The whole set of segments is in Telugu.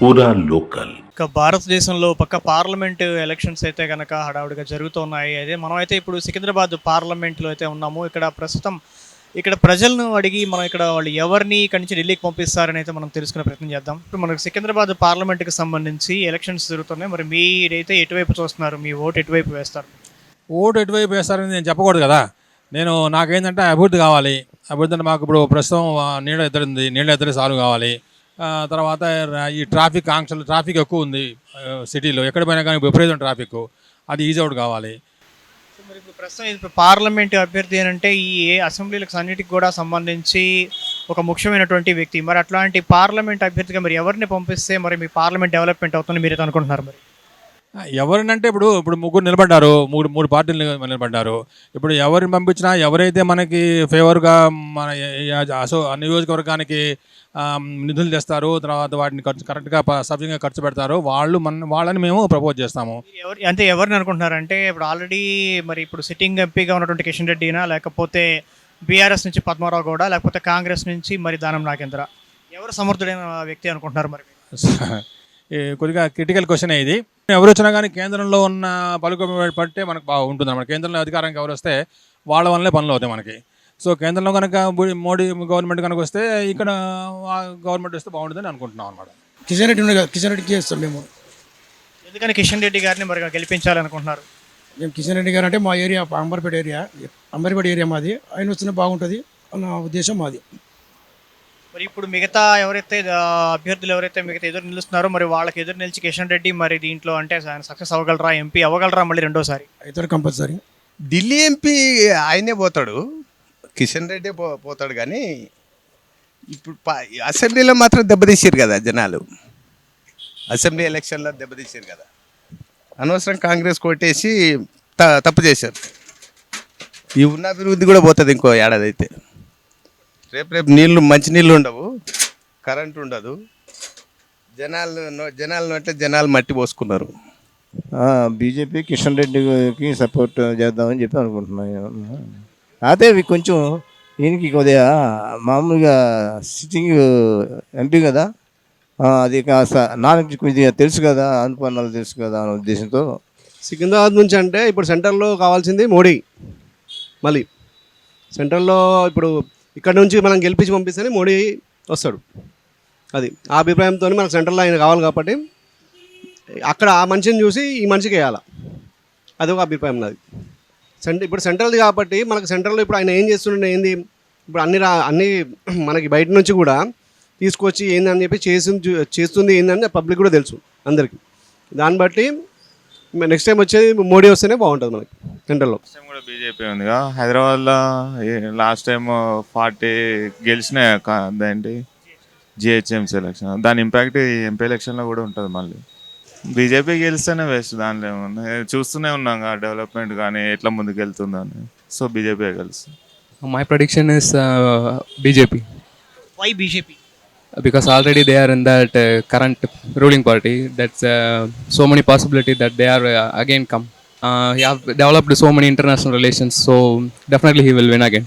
పూరా లోకల్. ఇక భారతదేశంలో పక్క పార్లమెంట్ ఎలక్షన్స్ అయితే కనుక హడావుడిగా జరుగుతున్నాయి. అదే మనమైతే ఇప్పుడు సికింద్రాబాద్ పార్లమెంట్లో అయితే ఉన్నాము. ఇక్కడ ప్రస్తుతం ఇక్కడ ప్రజలను అడిగి మనం ఇక్కడ వాళ్ళు ఎవరిని ఇక్కడి నుంచి ఢిల్లీకి పంపిస్తారని అయితే మనం తెలుసుకునే ప్రయత్నం చేద్దాం. ఇప్పుడు మనకు సికింద్రాబాద్ పార్లమెంట్కి సంబంధించి ఎలక్షన్స్ జరుగుతున్నాయి. మరి మీరైతే ఎటువైపు చూస్తున్నారు? మీ ఓటు ఎటువైపు వేస్తారు? ఓటు ఎటువైపు వేస్తారని నేను చెప్పకూడదు కదా. నాకేంటంటే అభివృద్ధి కావాలి. అభివృద్ధి అంటే మాకు ఇప్పుడు ప్రస్తుతం నీళ్ళ ఎద్దడి ఉంది, నీళ్ళ ఎద్దడి సాల్వ్ కావాలి. తర్వాత ఈ ట్రాఫిక్ ఎక్కువ ఉంది సిటీలో, ఎక్కడ పోయినా కానీ విపరీతం ట్రాఫిక్, అది ఈజీ అవుట్ కావాలి. మరి ఇప్పుడు ప్రస్తుతం పార్లమెంట్ అభ్యర్థి అని అంటే ఈ అసెంబ్లీలకు అన్నిటికి కూడా సంబంధించి ఒక ముఖ్యమైనటువంటి వ్యక్తి. మరి అట్లాంటి పార్లమెంట్ అభ్యర్థిగా మరి ఎవరిని పంపిస్తే మరి మీ పార్లమెంట్ డెవలప్మెంట్ అవుతుందని మీరు అనుకుంటున్నారు? మరి ఎవరినంటే ఇప్పుడు ముగ్గురు నిలబడ్డారు, మూడు పార్టీలు నిలబడ్డారు. ఇప్పుడు ఎవరిని పంపించినా ఎవరైతే మనకి ఫేవర్గా మన నియోజకవర్గానికి నిధులు తెస్తారు, తర్వాత వాటిని కరెక్ట్గా సవ్యంగా ఖర్చు పెడతారు, వాళ్ళని మేము ప్రపోజ్ చేస్తాము. ఎవరిని అనుకుంటున్నారంటే ఇప్పుడు ఆల్రెడీ మరి ఇప్పుడు సిట్టింగ్ ఎంపీగా ఉన్నటువంటి కిషన్ రెడ్డినా, లేకపోతే బీఆర్ఎస్ నుంచి పద్మారావు గౌడ, లేకపోతే కాంగ్రెస్ నుంచి మరి దానం నాగేంద్ర, ఎవరు సమర్థుడైన వ్యక్తి అనుకుంటున్నారు? మరి కొద్దిగా క్రిటికల్ క్వశ్చన్ ఇది. ఎవరు వచ్చినా కానీ కేంద్రంలో ఉన్న పలుకు పట్టే మనకు బాగుంటుంది అన్నమాట. కేంద్రంలో అధికారానికి ఎవరు వస్తే వాళ్ళ వల్లే పనులు అవుతాయి మనకి. సో కేంద్రంలో కనుక మోడీ గవర్నమెంట్ కనుక వస్తే ఇక్కడ గవర్నమెంట్ వస్తే బాగుంటుందని అనుకుంటున్నాం అనమాట. కిషన్ రెడ్డికి చేస్తాం మేము. ఎందుకని కిషన్ రెడ్డి గారిని మరి గెలిపించాలనుకుంటున్నారు? మేము కిషన్ రెడ్డి గారు అంటే మా ఏరియా అంబర్పేట ఏరియా మాది. ఆయన వస్తేనే బాగుంటుంది అన్న ఉద్దేశం మాది. మరి ఇప్పుడు మిగతా ఎవరైతే అభ్యర్థులు ఎవరైతే మిగతా ఎదురు నిలుస్తున్నారో మరి వాళ్ళకి ఎదురు నిలిచి కిషన్ రెడ్డి మరి దీంట్లో అంటే ఆయన సక్సెస్ అవ్వగలరా, ఎంపీ అవ్వగలరా మళ్ళీ రెండోసారి? అయితే కంపల్సరీ ఢిల్లీ ఎంపీ ఆయనే పోతాడు, కిషన్ రెడ్డి పోతాడు. కానీ ఇప్పుడు అసెంబ్లీలో మాత్రం దెబ్బతీసారు కదా జనాలు, అసెంబ్లీ ఎలక్షన్లో దెబ్బతీసారు కదా. అనవసరం కాంగ్రెస్ కొట్టేసి తప్పు చేశారు. ఈ ఉన్న అభివృద్ధి కూడా పోతుంది ఇంకో ఏడాది అయితే. రేపు మంచి నీళ్ళు ఉండవు, కరెంట్ ఉండదు, జనాలు అంటే జనాలు మట్టి పోసుకున్నారు. బీజేపీ కిషన్ రెడ్డికి సపోర్ట్ చేద్దామని చెప్పి అనుకుంటున్నాను. అయితే కొంచెం ఈయనకి కొద్దిగా మామూలుగా సిట్టింగ్ ఎంపీ కదా, అది కాస్త నాలెడ్జ్ కొద్దిగా తెలుసు కదా, అనుపన్నాలు తెలుసు కదా అనే ఉద్దేశంతో. సికింద్రాబాద్ నుంచి అంటే ఇప్పుడు సెంట్రల్లో కావాల్సింది మోడీ. మళ్ళీ సెంట్రల్లో ఇప్పుడు ఇక్కడ నుంచి మనం గెలిపించి పంపిస్తేనే మోడీ వస్తాడు. అది ఆ అభిప్రాయంతో మనకు సెంట్రల్లో ఆయన కావాలి కాబట్టి అక్కడ ఆ మనిషిని చూసి ఈ మనిషికి వేయాలి, అది ఒక అభిప్రాయం నాది. ఇప్పుడు సెంట్రల్ది కాబట్టి మనకు సెంట్రల్లో ఇప్పుడు ఆయన ఏం చేస్తుండే ఏంది, ఇప్పుడు అన్ని మనకి బయట నుంచి కూడా తీసుకొచ్చి ఏందని చెప్పి చేస్తుంది ఏందని పబ్లిక్ కూడా తెలుసు అందరికీ. దాన్ని బట్టి నెక్స్ట్ టైం వచ్చేది మోడీ వస్తేనే బాగుంటుంది మనకి సెంట్రల్లో. కూడా బీజేపీ ఉందిగా హైదరాబాద్లో. లాస్ట్ టైం 40 గెలిచినాయి అదేంటి జిహెచ్ఎంసీ ఎలక్షన్, దాని ఇంపాక్ట్ ఎంపీ ఎలక్షన్లో కూడా ఉంటుంది. మళ్ళీ బీజేపీ గెలిస్తేనే వేస్ట్, దానిలో ఏముంది. చూస్తూనే ఉన్నాం డెవలప్మెంట్ కానీ ఎట్లా ముందుకు వెళ్తుందని. సో బీజేపీ గెలుస్తుంది. My prediction is BJP. Why BJP? Because already they are in that current ruling party. That's so many possibility that they are again come. He have developed so many international relations, so definitely he will win again.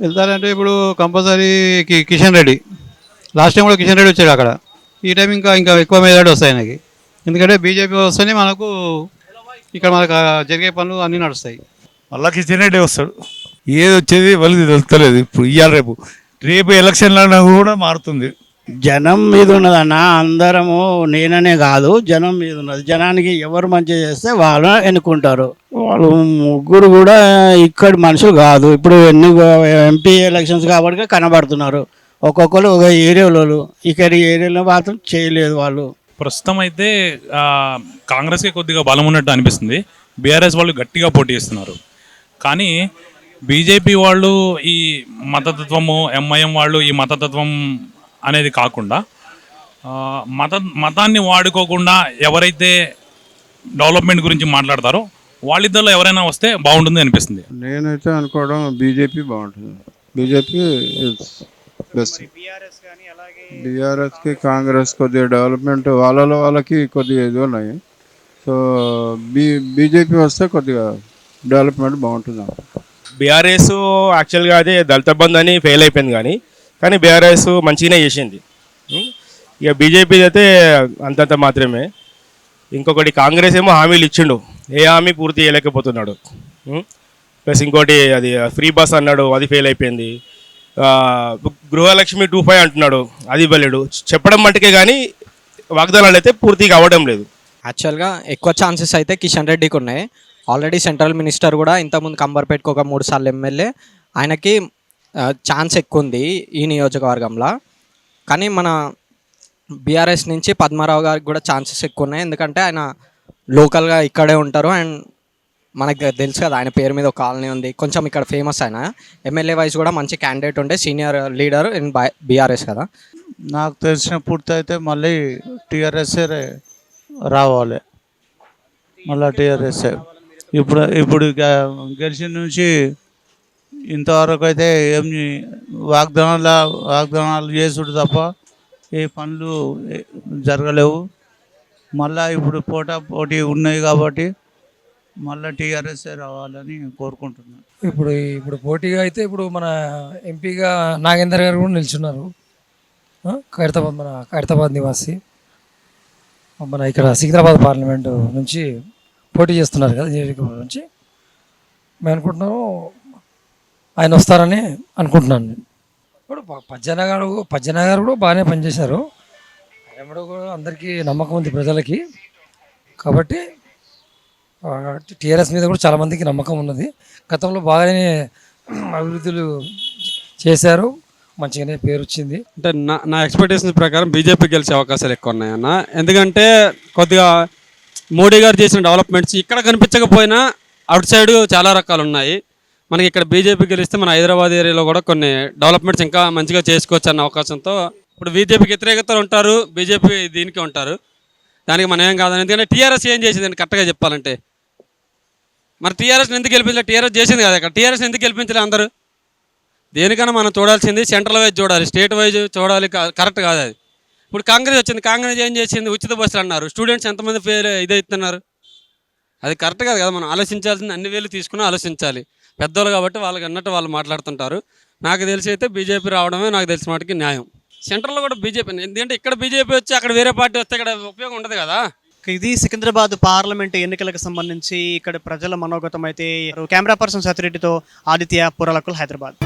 వెళ్తారంటే ఇప్పుడు compulsory Kishan Reddy. Last time కూడా కిషన్ రెడ్డి వచ్చాడు అక్కడ. ఈ టైం ఇంకా ఎక్కువ మెజారిటీ వస్తాయి ఆయనకి. ఎందుకంటే బీజేపీ వస్తేనే మనకు ఇక్కడ మనకు జరిగే పనులు అన్నీ నడుస్తాయి. మళ్ళా కిషన్ రెడ్డి వస్తాడు. ఏది వచ్చేది వాళ్ళకి తెలుస్తలేదు. ఇప్పుడు ఇవాళ రేపు ఎలక్షన్లో కూడా మారుతుంది. జనం మీద ఉన్నదన్న, అందరము నేననే కాదు, జనం మీద ఉన్నది. జనానికి ఎవరు మంచి చేస్తే వాళ్ళు ఎన్నుకుంటారు. వాళ్ళు ముగ్గురు కూడా ఇక్కడ మనుషులు కాదు. ఇప్పుడు ఎంపీ ఎలక్షన్స్ కాబట్టి కనబడుతున్నారు. ఒక్కొక్కరు ఒక ఏరియాలో, ఇక్కడ ఏరియాలో మాత్రం చేయలేదు వాళ్ళు. ప్రస్తుతం అయితే కాంగ్రెస్కి కొద్దిగా బలం ఉన్నట్టు అనిపిస్తుంది. బీఆర్ఎస్ వాళ్ళు గట్టిగా పోటీ చేస్తున్నారు. కానీ బీజేపీ వాళ్ళు ఈ మతతత్వము, ఎంఐఎం వాళ్ళు ఈ మతతత్వం అనేది కాకుండా మతాన్ని వాడుకోకుండా ఎవరైతే డెవలప్మెంట్ గురించి మాట్లాడతారో వాళ్ళిద్దరిలో ఎవరైనా వస్తే బాగుంటుంది అనిపిస్తుంది. నేనైతే అనుకోవడం బీజేపీ బాగుంటుంది. BJP best. బీఆర్ఎస్కి కాంగ్రెస్ కొద్దిగా డెవలప్మెంట్ వాళ్ళకి కొద్దిగా ఇది ఉన్నాయి. సో బీజేపీ వస్తే కొద్దిగా డెవలప్మెంట్ బాగుంటుంది. బీఆర్ఎస్ యాక్చువల్గా అదే దళిత బంధు అని ఫెయిల్ అయిపోయింది, కానీ బీఆర్ఎస్ మంచిగానే చేసింది. ఇక బీజేపీ అయితే అంతంత మాత్రమే. ఇంకొకటి కాంగ్రెస్ ఏమో హామీలు ఇచ్చిండు, ఏ హామీ పూర్తి చేయలేకపోతున్నాడు. ప్లస్ ఇంకోటి అది ఫ్రీ బస్ అన్నాడు, అది ఫెయిల్ అయిపోయింది. గృహలక్ష్మి 2.5 అంటున్నాడు, అది ఇవ్వలేడు. చెప్పడం మట్టుకే కానీ వాగ్దానాలు అయితే పూర్తిగా అవ్వడం లేదు. యాక్చువల్గా ఎక్కువ ఛాన్సెస్ అయితే కిషన్ రెడ్డికి ఉన్నాయి. ఆల్రెడీ సెంట్రల్ మినిస్టర్ కూడా ఇంతకుముందు కంబర్పేటకు ఒక 3 సార్లు ఎమ్మెల్యే, ఆయనకి ఛాన్స్ ఎక్కువ ఉంది ఈ నియోజకవర్గంలో. కానీ మన బీఆర్ఎస్ నుంచి పద్మారావు గారికి కూడా ఛాన్సెస్ ఎక్కువ ఉన్నాయి, ఎందుకంటే ఆయన లోకల్గా ఇక్కడే ఉంటారు. అండ్ మనకు తెలుసు కదా ఆయన పేరు మీద ఒక కాలనీ ఉంది, కొంచెం ఇక్కడ ఫేమస్. ఆయన ఎమ్మెల్యే వైజ్ కూడా మంచి క్యాండిడేట్ ఉండే, సీనియర్ లీడర్ ఇన్ బీఆర్ఎస్ కదా. నాకు తెలిసిన పూర్తి అయితే మళ్ళీ టీఆర్ఎస్ఏ రావాలి, మళ్ళీ టీఆర్ఎస్ఏ. ఇప్పుడు గెలిచిన నుంచి ఇంతవరకు అయితే ఏం వాగ్దానాలు చేసుడు తప్ప ఏ పనులు జరగలేవు. మళ్ళీ ఇప్పుడు పోటీ ఉన్నాయి కాబట్టి మళ్ళీ టీఆర్ఎస్ఏ రావాలని కోరుకుంటున్నాను. ఇప్పుడు పోటీగా అయితే ఇప్పుడు మన ఎంపీగా నాగేందర్ గారు కూడా నిల్చున్నారు. ఖైరతాబాద్ నివాసి, మన ఇక్కడ సికింద్రాబాద్ పార్లమెంటు నుంచి పోటీ చేస్తున్నారు కదా, నియోజకవర్గం నుంచి. మేము అనుకుంటున్నాము ఆయన వస్తారని అనుకుంటున్నాను. ఇప్పుడు పజ్జన గారు కూడా బాగానే పనిచేశారు. ఆయన కూడా అందరికీ నమ్మకం ఉంది ప్రజలకి. కాబట్టి టీఆర్ఎస్ మీద కూడా చాలామందికి నమ్మకం ఉన్నది. గతంలో బాగానే అభివృద్ధులు చేశారు, మంచిగానే పేరు వచ్చింది. అంటే నా ఎక్స్పెక్టేషన్స్ ప్రకారం బీజేపీ గెలిచే అవకాశాలు ఎక్కువ ఉన్నాయన్న. ఎందుకంటే కొద్దిగా మోడీ గారు చేసిన డెవలప్మెంట్స్ ఇక్కడ కనిపించకపోయినా అవుట్ సైడ్ చాలా రకాలు ఉన్నాయి. మనకి ఇక్కడ బీజేపీ గెలిస్తే మన హైదరాబాద్ ఏరియాలో కూడా కొన్ని డెవలప్మెంట్స్ ఇంకా మంచిగా చేసుకోవచ్చు అన్న అవకాశంతో ఇప్పుడు బీజేపీకి వ్యతిరేకతలు ఉంటారు, బీజేపీ దీనికి ఉంటారు. దానికి మనం ఏం కాదని, ఎందుకంటే టీఆర్ఎస్ ఏం చేసింది కరెక్ట్గా చెప్పాలంటే. మరి టీఆర్ఎస్ని ఎందుకు గెలిపించలేదు? టీఆర్ఎస్ చేసింది కదా ఇక్కడ. టీఆర్ఎస్ని ఎందుకు గెలిపించలేదు అందరూ? దేనికన్నా మనం చూడాల్సింది సెంట్రల్ వైజ్ చూడాలి, స్టేట్ వైజ్ చూడాలి. కరెక్ట్ కాదు అది. ఇప్పుడు కాంగ్రెస్ వచ్చింది, కాంగ్రెస్ ఏం చేసింది? ఉచిత బస్సులు అన్నారు, స్టూడెంట్స్ ఎంతమంది ఇదవుతున్నారు? అది కరెక్ట్ కాదు కదా. మనం ఆలోచించాల్సింది అన్ని వేలు తీసుకుని ఆలోచించాలి. పెద్దోళ్ళు కాబట్టి వాళ్ళకి అన్నట్టు వాళ్ళు మాట్లాడుతుంటారు. నాకు తెలిసి అయితే బీజేపీ రావడమే నాకు తెలిసిన వాటికి న్యాయం. సెంట్రల్లో కూడా బీజేపీ, ఎందుకంటే ఇక్కడ బీజేపీ వచ్చి అక్కడ వేరే పార్టీ వస్తే ఇక్కడ ఉపయోగం ఉండదు కదా. ఇది సికింద్రాబాద్ పార్లమెంట్ ఎన్నికలకు సంబంధించి ఇక్కడ ప్రజల మనోగతం అయితే. కెమెరా పర్సన్ సతిరెడ్డితో ఆదిత్య, పురలకుల్, హైదరాబాద్.